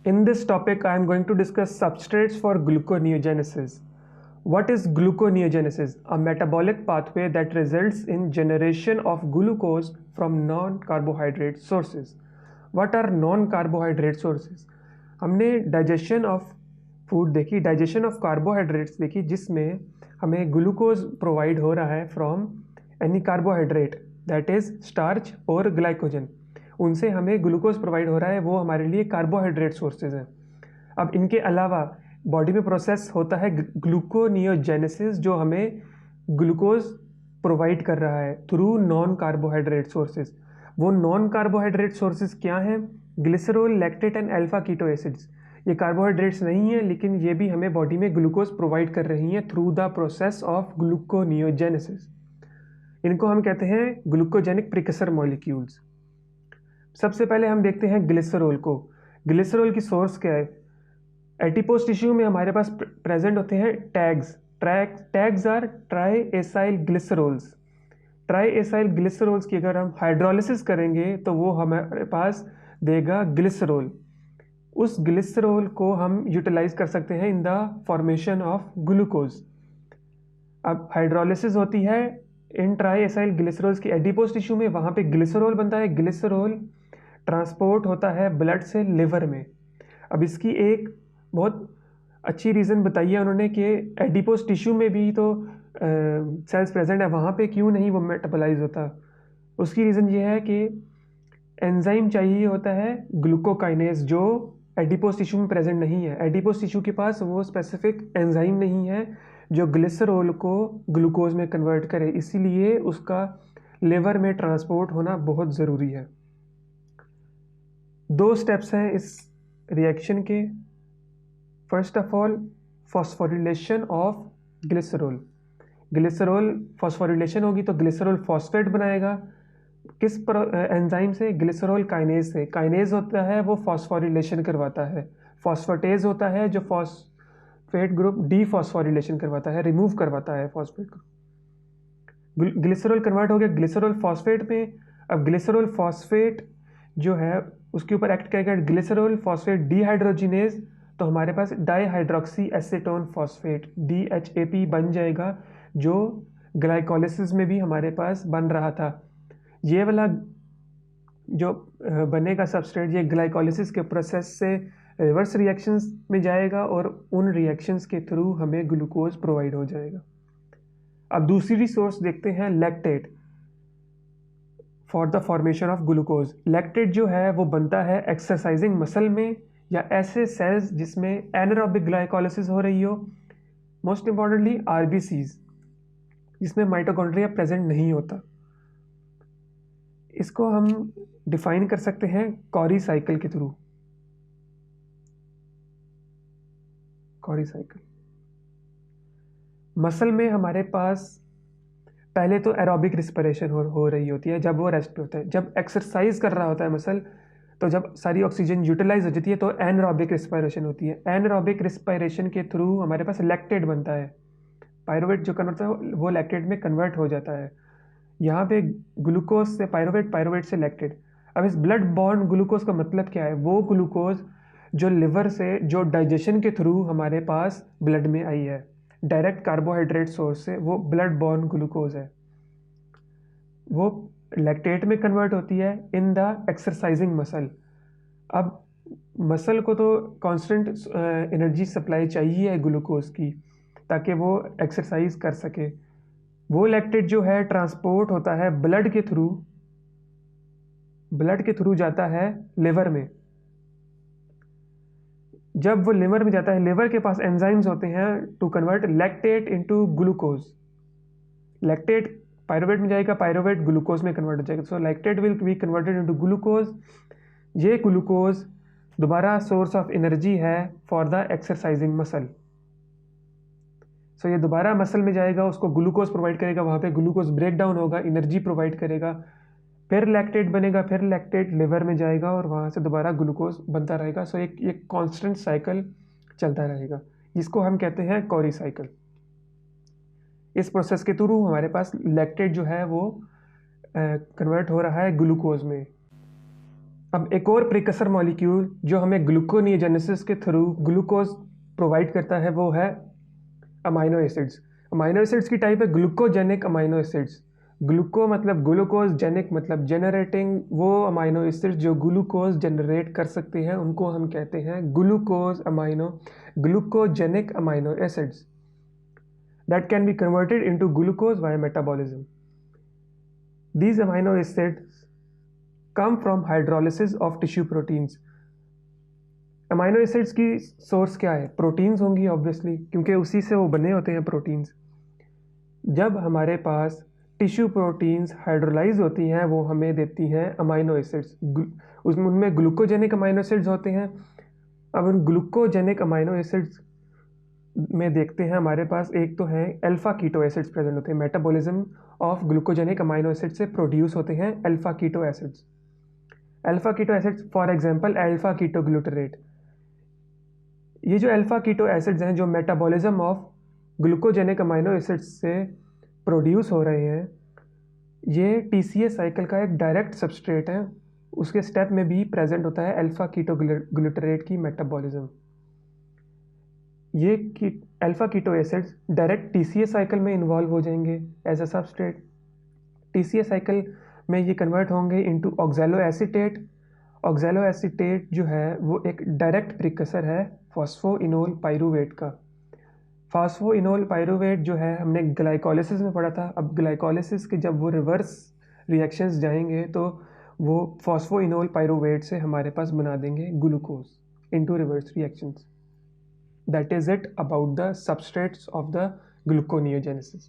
In this topic, I am going to discuss substrates for gluconeogenesis. What is gluconeogenesis? A metabolic pathway that results in generation of glucose from non-carbohydrate sources. What are non-carbohydrate sources? हमने digestion of food देखी, digestion of carbohydrates देखी, जिसमें हमें glucose provide हो रहा है from any carbohydrate that is starch और glycogen. उनसे हमें ग्लूकोज प्रोवाइड हो रहा है, वो हमारे लिए कार्बोहाइड्रेट सोर्सेज हैं। अब इनके अलावा बॉडी में प्रोसेस होता है ग्लूकोनियोजेनेसिस, जो हमें ग्लूकोज प्रोवाइड कर रहा है थ्रू नॉन कार्बोहाइड्रेट सोर्सेज। वो नॉन कार्बोहाइड्रेट सोर्सेज क्या हैं? Glycerol, lactate and alpha keto acids. ये कार्बोहाइड्रेट्स नहीं है, लेकिन ये भी हमें बॉडी में ग्लूकोज प्रोवाइड कर रही हैं through the process of gluconeogenesis. इनको हम कहते हैं ग्लूकोजेनिक प्रिकसर मॉलिक्यूल्स। सबसे पहले हम देखते हैं ग्लिसरॉल को। ग्लिसरॉल की सोर्स क्या है? एडिपोज टिश्यू में हमारे पास प्रेजेंट होते हैं tags. Tags are tri acyl glycerols. Tri acyl glycerols की अगर हम हाइड्रोलिसिस करेंगे तो वो हमारे पास देगा ग्लिसरॉल। उस ग्लिसरॉल को हम यूटिलाइज कर सकते हैं in the formation of glucose. अब हाइड्रोलिसिस होती है इन ट्राई एसाइल ग्लिसरॉल्स की एडिपोज टिश्यू में, वहाँ पे ग्लिसरॉल बनता है। ग्लिसरॉल ट्रांसपोर्ट होता है ब्लड से लिवर में। अब इसकी एक बहुत अच्छी रीज़न बताई है उन्होंने कि एडिपोज टिश्यू में भी तो सेल्स प्रेजेंट है, वहाँ पे क्यों नहीं वो मेटाबोलाइज होता? उसकी रीज़न ये है कि एंजाइम चाहिए होता है ग्लूकोकाइनेज, जो एडिपोज टिश्यू में प्रेजेंट नहीं है। एडिपोज टिश्यू के पास वो स्पेसिफिक एंजाइम नहीं है जो ग्लिसरॉल को ग्लूकोज में कन्वर्ट करे, इसीलिए उसका लिवर में ट्रांसपोर्ट होना बहुत ज़रूरी है। दो स्टेप्स हैं इस रिएक्शन के। First of all, phosphorylation of glycerol. Glycerol phosphorylation होगी तो ग्लिसरॉल फॉस्फेट बनाएगा। किस एंजाइम से? ग्लिसरॉल काइनेज से। काइनेज होता है वो फॉस्फोरिलेशन करवाता है। फॉस्फेटेज होता है जो फॉस्फेट ग्रुप डीफॉस्फोरिलेशन करवाता है, रिमूव करवाता है फॉस्फेट ग्रुप। ग्लिसरॉल कन्वर्ट हो गया ग्लिसरॉल फॉस्फेट में। अब ग्लिसरॉल फॉस्फेट जो है उसके ऊपर एक्ट करेगा ग्लिसरॉल फॉस्फेट डीहाइड्रोजिनेज, तो हमारे पास डाईहाइड्रोक्सी एसीटोन फॉस्फेट DHAP बन जाएगा, जो ग्लाइकोलिसिस में भी हमारे पास बन रहा था। ये वाला जो बनेगा सबस्ट्रेट, ये ग्लाइकोलिसिस के प्रोसेस से रिवर्स रिएक्शंस में जाएगा और उन रिएक्शंस के थ्रू हमें ग्लूकोज प्रोवाइड हो जाएगा। अब दूसरी सोर्स देखते हैं lactate for the formation of glucose. Lactate जो है वो बनता है एक्सरसाइजिंग मसल में या ऐसे सेल्स जिसमें एनारोबिक ग्लाइकोलिसिस हो रही हो। मोस्ट इंपॉर्टेंटली RBCs जिसमें माइटोकॉन्ड्रिया प्रेजेंट नहीं होता। इसको हम डिफाइन कर सकते हैं कॉरी साइकिल के थ्रू। कॉरी साइकिल मसल में हमारे पास पहले तो एरोबिक रिस्पिरेशन हो रही होती है जब वो रेस्ट पे होता है। जब एक्सरसाइज कर रहा होता है मसल, तो जब सारी ऑक्सीजन यूटिलाइज हो जाती है तो एनरोबिक रिस्पिरेशन होती है। एनरोबिक रिस्पिरेशन के थ्रू हमारे पास लैक्टेट बनता है। पायरुवेट जो कन्वर्ट होता है वो लैक्टेट में कन्वर्ट हो जाता है। यहाँ पे ग्लूकोज से पायरुवेट, पायरुवेट से लैक्टेट। अब इस ब्लड बॉन्ड ग्लूकोज का मतलब क्या है? वो ग्लूकोज जो लिवर से, जो डाइजेशन के थ्रू हमारे पास ब्लड में आई है, डायरेक्ट कार्बोहाइड्रेट सोर्स से, वो ब्लड बॉर्न ग्लूकोज है। वो लैक्टेट में कन्वर्ट होती है इन द एक्सरसाइजिंग मसल। अब मसल को तो कांस्टेंट एनर्जी सप्लाई चाहिए है ग्लूकोज की, ताकि वो एक्सरसाइज कर सके। वो लैक्टेट जो है ट्रांसपोर्ट होता है ब्लड के थ्रू, ब्लड के थ्रू जाता है लिवर में। जब वो लिवर में जाता है, लिवर के पास एंजाइम्स होते हैं to convert lactate into glucose. Lactate pyruvate में जाएगा, पायरुवेट ग्लूकोज में कन्वर्ट हो जाएगा। So lactate will be converted into glucose. ये ग्लूकोज दोबारा सोर्स ऑफ एनर्जी है for the exercising muscle. So ये दोबारा मसल में जाएगा, उसको ग्लूकोज प्रोवाइड करेगा, वहाँ पे ग्लूकोज ब्रेक डाउन होगा, एनर्जी प्रोवाइड करेगा, फिर लैक्टेट बनेगा, फिर लैक्टेट लिवर में जाएगा और वहाँ से दोबारा ग्लूकोज बनता रहेगा। सो एक कांस्टेंट साइकिल चलता रहेगा, जिसको हम कहते हैं कॉरी साइकिल। इस प्रोसेस के थ्रू हमारे पास लैक्टेट जो है वो कन्वर्ट हो रहा है ग्लूकोज में। अब एक और प्रिकसर मॉलिक्यूल जो हमें ग्लूकोनियोजेनेसिस के थ्रू ग्लूकोज प्रोवाइड करता है वो है अमाइनो एसिड्स। अमाइनो एसिड्स की टाइप है ग्लूकोजेनिक अमाइनो एसिड्स। ग्लूको मतलब ग्लूकोज, जेनिक मतलब जेनरेटिंग। वो अमाइनो एसिड्स जो ग्लूकोज जनरेट कर सकते हैं उनको हम कहते हैं glucogenic amino acids that can be converted into glucose via metabolism. These amino acids come from hydrolysis of tissue proteins. Amino acids की सोर्स क्या है? प्रोटीन्स होंगी ऑब्वियसली, क्योंकि उसी से वो बने होते हैं प्रोटीन्स। जब हमारे पास टिश्यू प्रोटीन्स हाइड्रोलाइज होती हैं वो हमें देती हैं अमाइनो एसिड्स। उनमें ग्लूकोजेनिक अमाइनो एसिड्स होते हैं। अब उन ग्लूकोजेनिक अमाइनो एसिड्स में देखते हैं हमारे पास एक तो है अल्फा कीटो एसिड्स प्रेजेंट होते हैं। Metabolism of glucogenic amino acid से प्रोड्यूस होते हैं alpha keto acids. Alpha keto acids for example alpha keto glutarate. ये जो अल्फा कीटो एसिड्स हैं जो metabolism of glucogenic amino acids से प्रोड्यूस हो रहे हैं, ये टीसीए साइकिल का एक डायरेक्ट सबस्ट्रेट है। उसके स्टेप में भी प्रेजेंट होता है अल्फा कीटो ग्लूटरेट की मेटाबॉलिज्म। ये alpha keto acids direct TCA cycle में इन्वॉल्व हो जाएंगे as a substrate. TCA cycle में ये कन्वर्ट होंगे into oxalo acetate. Oxalo acetate जो है वो एक डायरेक्ट प्रिकसर है फॉस्फोइनोल पाइरूवेट का। फॉस्फोइनोल पाइरूवेट जो है हमने ग्लाइकोलिसिस में पढ़ा था। अब ग्लाइकोलिसिस के जब वो रिवर्स रिएक्शंस जाएंगे तो वो फॉस्फोइनोल पाइरूवेट से हमारे पास बना देंगे glucose into reverse reactions. That is it about the substrates of the gluconeogenesis.